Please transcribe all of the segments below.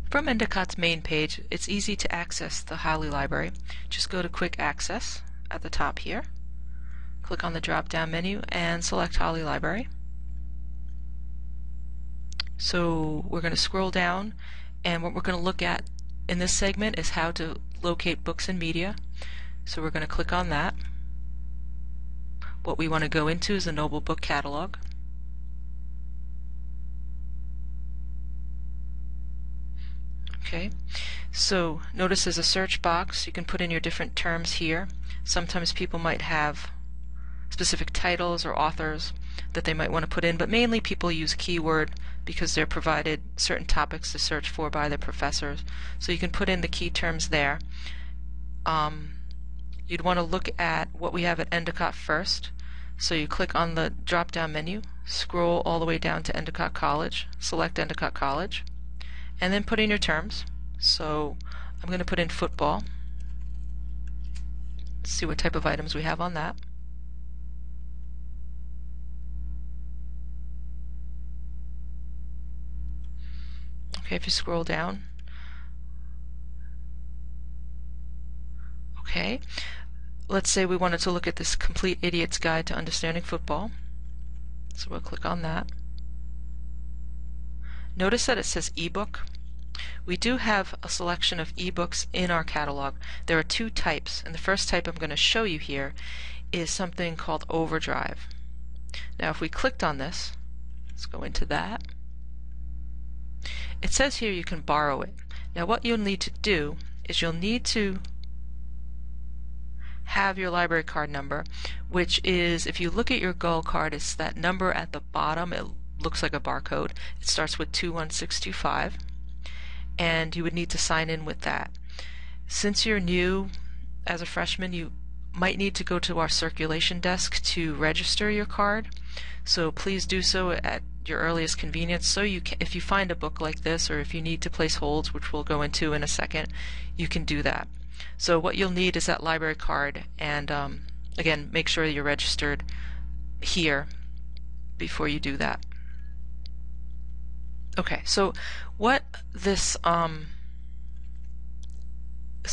From Endicott's main page, it's easy to access the Holly Library. Just go to Quick Access at the top here. Click on the drop-down menu and select Holly Library. So we're going to scroll down, and what we're going to look at in this segment is how to locate books and media. So we're going to click on that. What we want to go into is the Noble Book Catalog. Okay, so notice there's a search box. You can put in your different terms here. Sometimes people might have specific titles or authors that they might want to put in, but mainly people use keyword because they're provided certain topics to search for by their professors. So you can put in the key terms there. You'd want to look at what we have at Endicott first. So you click on the drop-down menu, scroll all the way down to Endicott College, select Endicott College, and then put in your terms. So I'm going to put in football. Let's see what type of items we have on that. Okay, if you scroll down. Okay, let's say we wanted to look at this Complete Idiot's Guide to Understanding Football. So we'll click on that. Notice that it says ebook. We do have a selection of ebooks in our catalog. There are two types, and the first type I'm going to show you here is something called Overdrive. Now if we clicked on this, let's go into that. It says here you can borrow it. Now what you'll need to do is you'll need to have your library card number, which is, if you look at your Gull card, it's that number at the bottom. It looks like a barcode. It starts with 21625, and you would need to sign in with that. Since you're new as a freshman, you might need to go to our circulation desk to register your card, so please do so at your earliest convenience. So you can, if you find a book like this, or if you need to place holds, which we'll go into in a second, you can do that. So what you'll need is that library card, and again, make sure you're registered here before you do that. Okay, so what this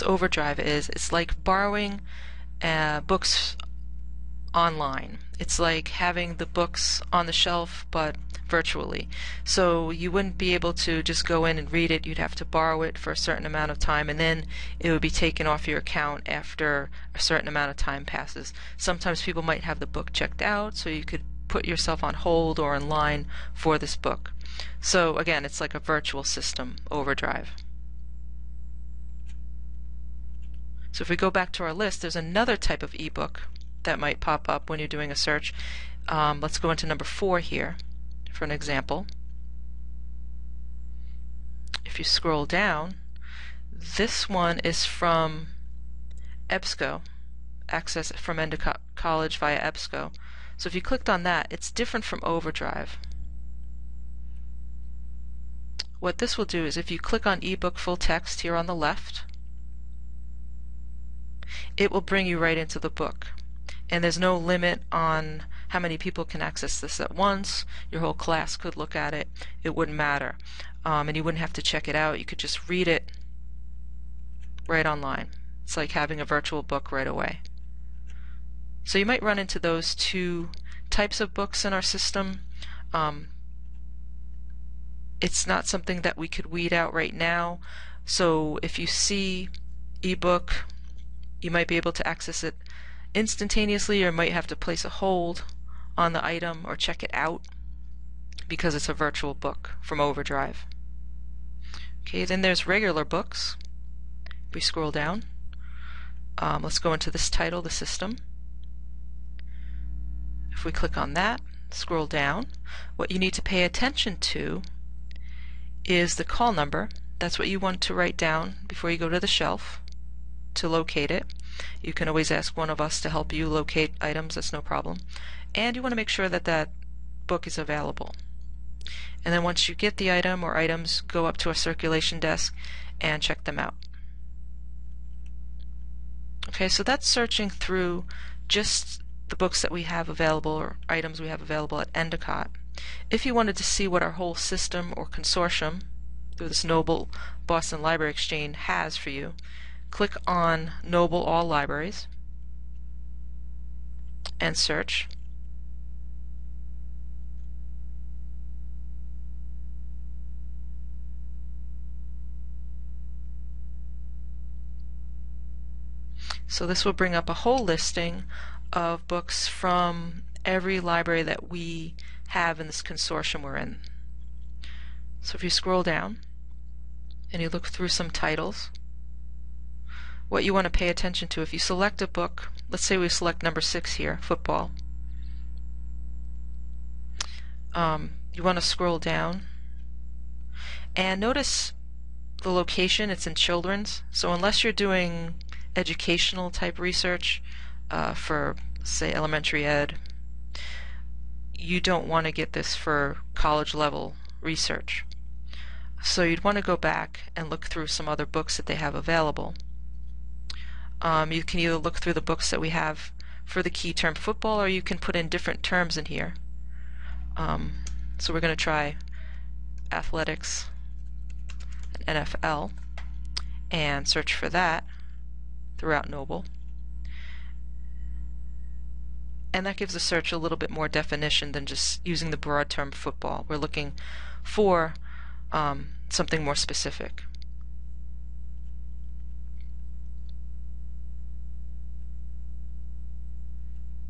Overdrive is, it's like borrowing books online. It's like having the books on the shelf, but virtually. So you wouldn't be able to just go in and read it. You'd have to borrow it for a certain amount of time, and then it would be taken off your account after a certain amount of time passes. Sometimes people might have the book checked out, so you could put yourself on hold or in line for this book. So again, it's like a virtual system, Overdrive. So if we go back to our list, there's another type of ebook that might pop up when you're doing a search. Let's go into number 4 here for an example. If you scroll down, this one is from EBSCO, access from Endicott College via EBSCO. So if you clicked on that, it's different from Overdrive. What this will do is, if you click on ebook full text here on the left, it will bring you right into the book. And there's no limit on how many people can access this at once. Your whole class could look at it. It wouldn't matter. And you wouldn't have to check it out. You could just read it right online. It's like having a virtual book right away. So you might run into those two types of books in our system. It's not something that we could weed out right now. So if you see ebook, you might be able to access it instantaneously, or might have to place a hold on the item or check it out because it's a virtual book from Overdrive. Okay, then there's regular books. If we scroll down, let's go into this title, the system. If we click on that, scroll down, what you need to pay attention to is the call number. That's what you want to write down before you go to the shelf to locate it. You can always ask one of us to help you locate items, that's no problem. And you want to make sure that that book is available. And then once you get the item or items, go up to a circulation desk and check them out. Okay, so that's searching through just the books that we have available or items we have available at Endicott. If you wanted to see what our whole system or consortium through this Noble Boston Library Exchange has for you. Click on Noble All Libraries and search. So this will bring up a whole listing of books from every library that we have in this consortium we're in. So if you scroll down and you look through some titles, what you want to pay attention to, if you select a book, let's say we select number 6 here, football, you want to scroll down and notice the location. It's in children's, so unless you're doing educational type research for, say, elementary ed, you don't want to get this for college level research. So you'd want to go back and look through some other books that they have available. You can either look through the books that we have for the key term football, or you can put in different terms in here. So we're going to try athletics and NFL and search for that throughout Noble. And that gives the search a little bit more definition than just using the broad term football. We're looking for something more specific.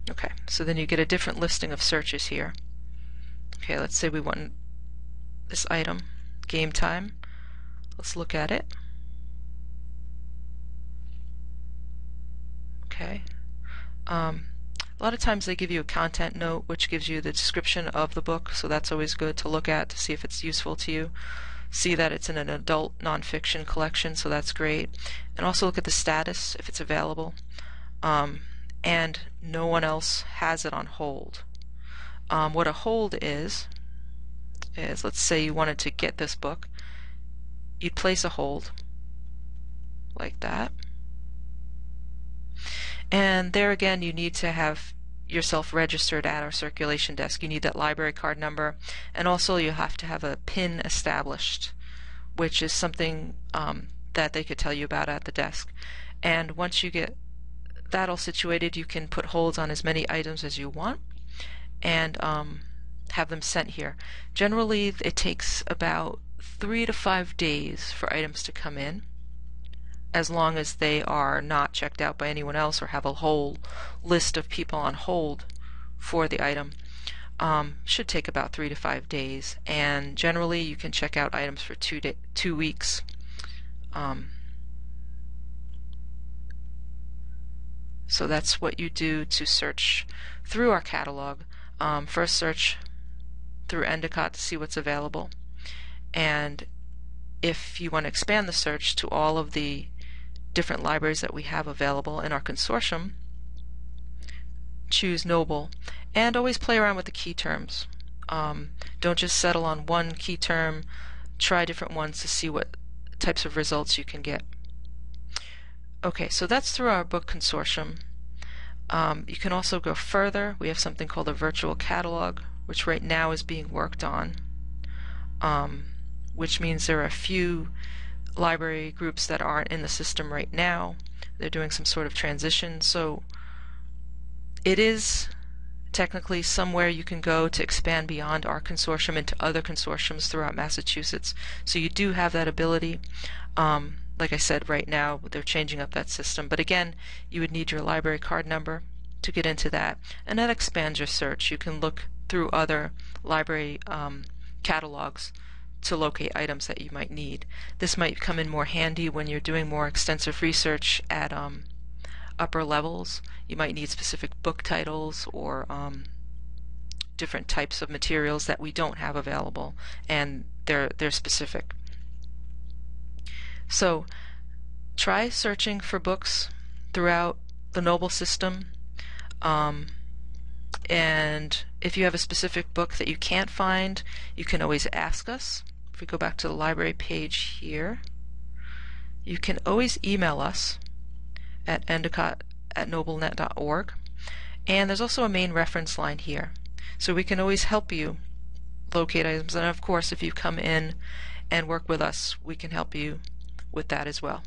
Okay, so then you get a different listing of searches here. Okay, let's say we want this item, game time. Let's look at it. Okay. A lot of times they give you a content note which gives you the description of the book, so that's always good to look at to see if it's useful to you. See that it's in an adult nonfiction collection, so that's great. And also look at the status, if it's available. And no one else has it on hold. What a hold is let's say you wanted to get this book, you'd place a hold like that. And there again, you need to have yourself registered at our circulation desk. You need that library card number, and also you have to have a PIN established, which is something that they could tell you about at the desk. And once you get that all situated, you can put holds on as many items as you want and have them sent here. Generally, it takes about 3 to 5 days for items to come in, as long as they are not checked out by anyone else or have a whole list of people on hold for the item. Should take about 3 to 5 days, and generally you can check out items for 2 weeks. So that's what you do to search through our catalog. First, search through Endicott to see what's available, and if you want to expand the search to all of the different libraries that we have available in our consortium, choose Noble, and always play around with the key terms. Don't just settle on one key term, try different ones to see what types of results you can get. Okay, so that's through our book consortium. You can also go further. We have something called a virtual catalog, which right now is being worked on, which means there are a few library groups that aren't in the system right now. They're doing some sort of transition, so it is technically somewhere you can go to expand beyond our consortium into other consortiums throughout Massachusetts. So you do have that ability. Like I said, right now they're changing up that system, but again, you would need your library card number to get into that, and that expands your search. You can look through other library catalogs to locate items that you might need. This might come in more handy when you're doing more extensive research at upper levels. You might need specific book titles or different types of materials that we don't have available, and they're specific. So try searching for books throughout the Noble system, and if you have a specific book that you can't find, you can always ask us. If we go back to the library page here, you can always email us at endicott@noblenet.org, and there's also a main reference line here, so we can always help you locate items. And of course, if you come in and work with us. We can help you with that as well.